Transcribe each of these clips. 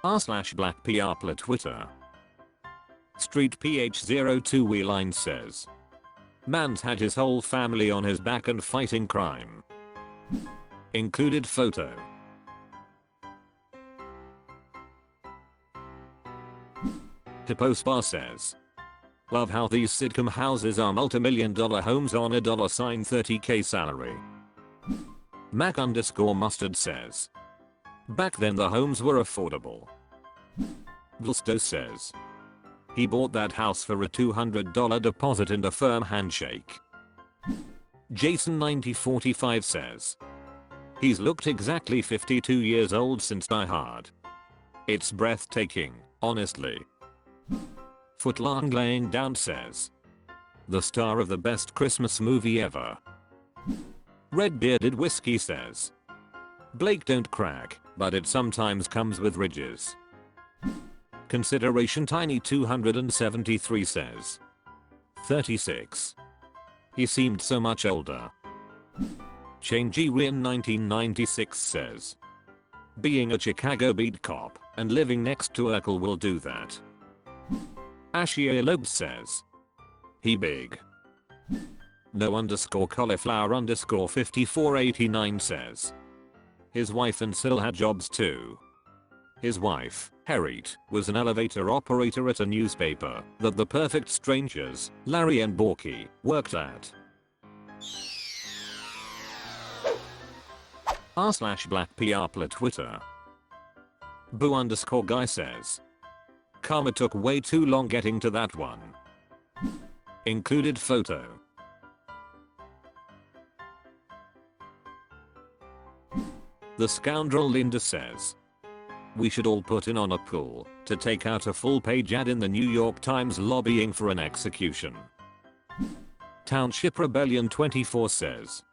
r/black PR Twitter. Street PH02 Wheeline says. Man's had his whole family on his back and fighting crime. Included photo. Hippo Spa says. Love how these sitcom houses are multi-million-dollar homes on a $30k salary. Mac_mustard says. Back then the homes were affordable. Gusto says. He bought that house for a $200 deposit and a firm handshake. Jason9045 says. He's looked exactly 52 years old since Die Hard. It's breathtaking, honestly. Footlong laying down says. The star of the best Christmas movie ever. Red Bearded Whiskey says. Blake don't crack, but it sometimes comes with ridges. Consideration Tiny 273 says. 36. He seemed so much older. Changy Rian 1996 says. Being a Chicago beat cop and living next to Urkel will do that. Ashia Loeb says. He big. No_cauliflower_5489 says. His wife and Sil had jobs too. His wife, Harriet, was an elevator operator at a newspaper that the Perfect Strangers, Larry and Borky, worked at. r/black PR Twitter. Boo_guy says. Karma took way too long getting to that one. Included photo. The Scoundrel Linda says. We should all put in on a pool to take out a full page ad in the New York Times lobbying for an execution. Township Rebellion 24 says.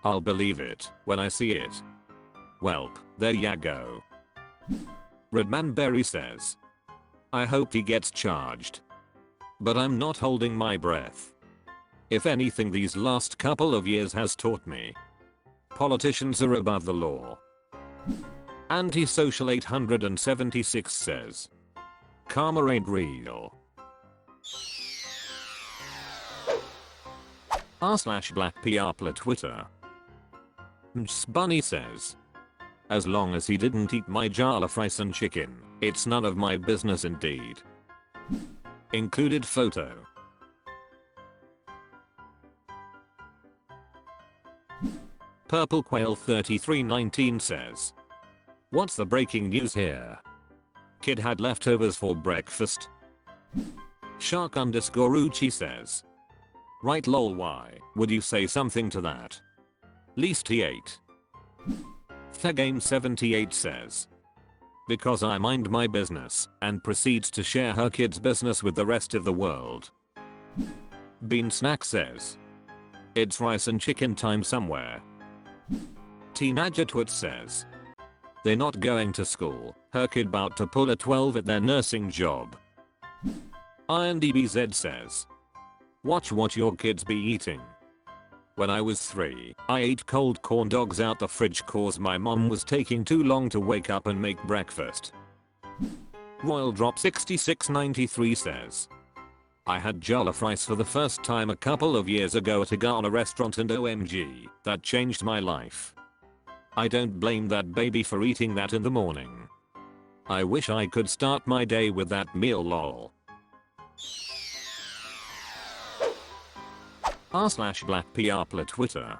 I'll believe it when I see it. Welp, there ya go. Redman Berry says. I hope he gets charged. But I'm not holding my breath. If anything these last couple of years has taught me. Politicians are above the law. Antisocial 876 says. Karma ain't real. r/black PR Twitter. Bunny says. As long as he didn't eat my jollof rice and chicken, it's none of my business indeed. Included photo. Purple Quail 3319 says. What's the breaking news here? Kid had leftovers for breakfast. Shark_Uchi says. Right lol, why would you say something to that? Least he ate. Thegame78 says. Because I mind my business and proceeds to share her kid's business with the rest of the world. Bean Snack says. It's rice and chicken time somewhere. Teenager says. They're not going to school, her kid bout to pull a 12 at their nursing job. IronDBZ says. Watch what your kids be eating. When I was 3, I ate cold corn dogs out the fridge cause my mom was taking too long to wake up and make breakfast. Royal Drop 6693 says. I had jollof rice for the first time a couple of years ago at a Ghana restaurant and OMG, that changed my life. I don't blame that baby for eating that in the morning. I wish I could start my day with that meal lol. r/black PR Twitter.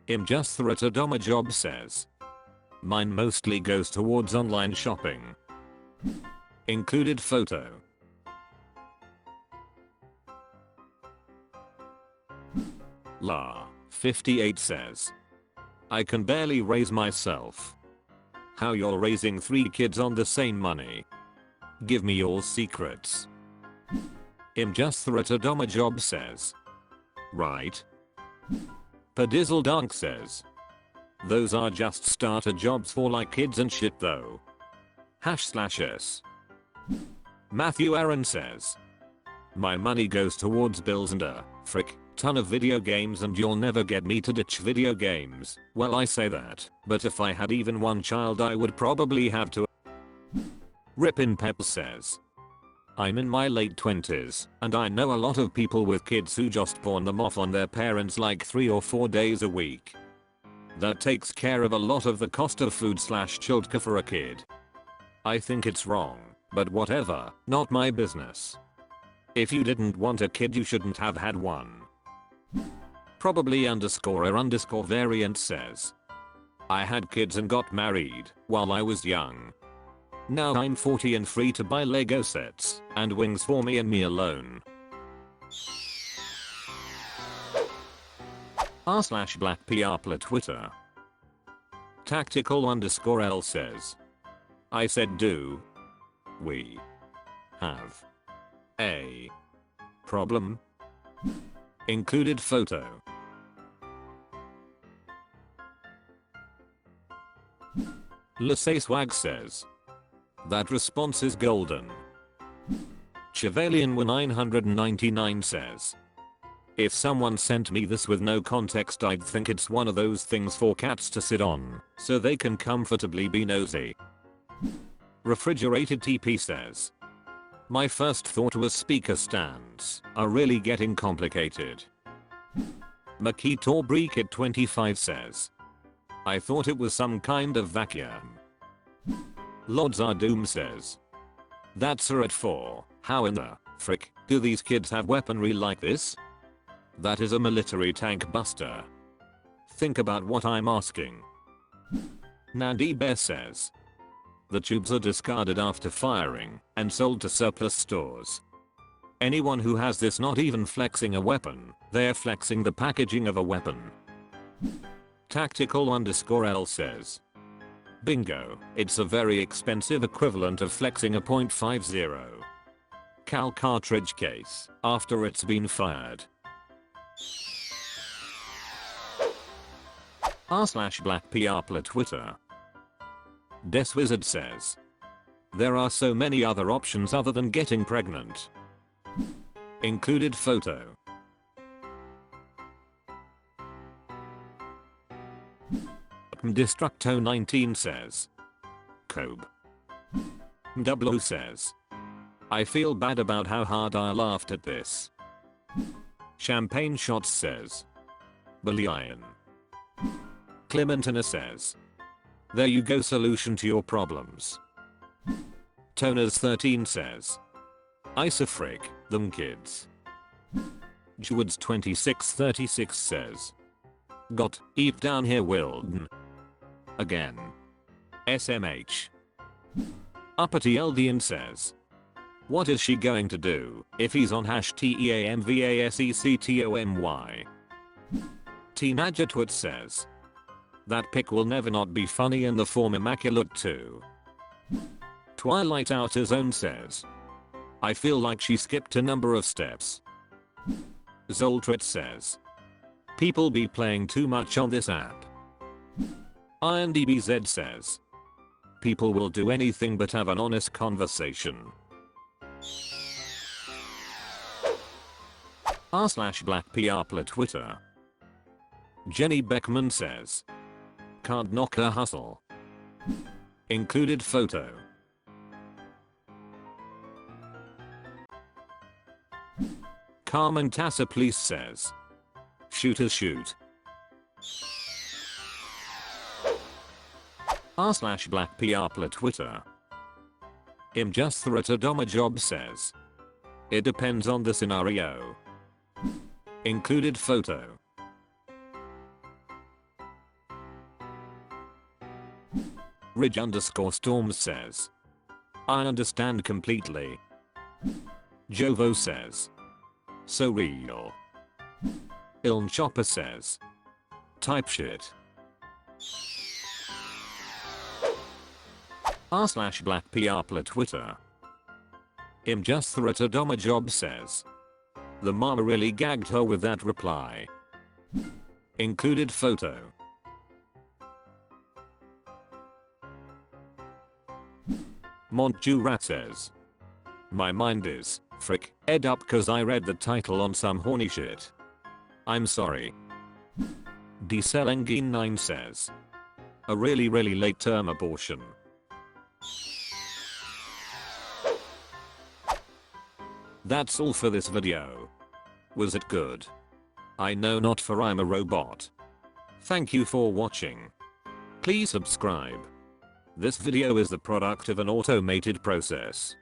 Imjustthratadoma Job says. Mine mostly goes towards online shopping. Included photo. La58 says. I can barely raise myself. How you're raising 3 kids on the same money? Give me your secrets. Imjustthratadoma Job says. Right. Padizzle Dunk says. Those are just starter jobs for like kids and shit though. /s. Matthew Aaron says. My money goes towards bills and a frick ton of video games and you'll never get me to ditch video games. Well, I say that, but if I had even one child I would probably have to. Ripin Pep says, I'm in my late 20s, and I know a lot of people with kids who just pawn them off on their parents like 3 or 4 days a week. That takes care of a lot of the cost of food/childcare for a kid. I think it's wrong, but whatever, not my business. If you didn't want a kid you shouldn't have had one. Probably _er_ variant says, I had kids and got married while I was young. Now I'm 40 and free to buy Lego sets and wings for me and me alone. r/black PR Twitter. Tactical_L says, I said do we have a problem? Included photo. Lassay Swag says, that response is golden. Chevalian1999 says, if someone sent me this with no context I'd think it's one of those things for cats to sit on, so they can comfortably be nosy. Refrigerated TP says, my first thought was speaker stands are really getting complicated. Makito Breakit 25 says, I thought it was some kind of vacuum. Lords Are Doom says, that's her at 4, how in the frick do these kids have weaponry like this? That is a military tank buster. Think about what I'm asking. Nandi Bear says, the tubes are discarded after firing and sold to surplus stores. Anyone who has this not even flexing a weapon, they're flexing the packaging of a weapon. Tactical_L says, bingo, it's a very expensive equivalent of flexing a .50 cal cartridge case after it's been fired. r/black PR Twitter. Deswizard says, there are so many other options other than getting pregnant. Included photo. Destructo19 says, Kobe. Double says, I feel bad about how hard I laughed at this. Champagne Shots says, Billion. Clementina says, there you go, solution to your problems. Toners13 says, Isofrick, them kids. Jewoods 2636 says, got Eve down here Wilden. Again. SMH. Uppity Eldian says, what is she going to do if he's on #TEAMVASECTOMY? Teenagertwit says, that pic will never not be funny in the form immaculate too. Twilight Outer Zone says, I feel like she skipped a number of steps. Zoltrit says, people be playing too much on this app. IronDBZ says, people will do anything but have an honest conversation. r/black PR Twitter. Jenny Beckman says, can't knock her hustle. Included photo. Carmen Tassa Police says, shooters shoot. r/black PR Twitter. Imjustharatadoma Job says, it depends on the scenario. Included photo. Ridge_Storms says, I understand completely. Jovo says, so real. Iln Chopper says, type shit. r/black PR Twitter. Imjustharatadoma Job says, the mama really gagged her with that reply. Included photo. Montjurat says, my mind is, frick, ed up cause I read the title on some horny shit. I'm sorry. Dselengine9 says, a really late term abortion. That's all for this video. Was it good? I know not, for I'm a robot. Thank you for watching. Please subscribe. This video is the product of an automated process.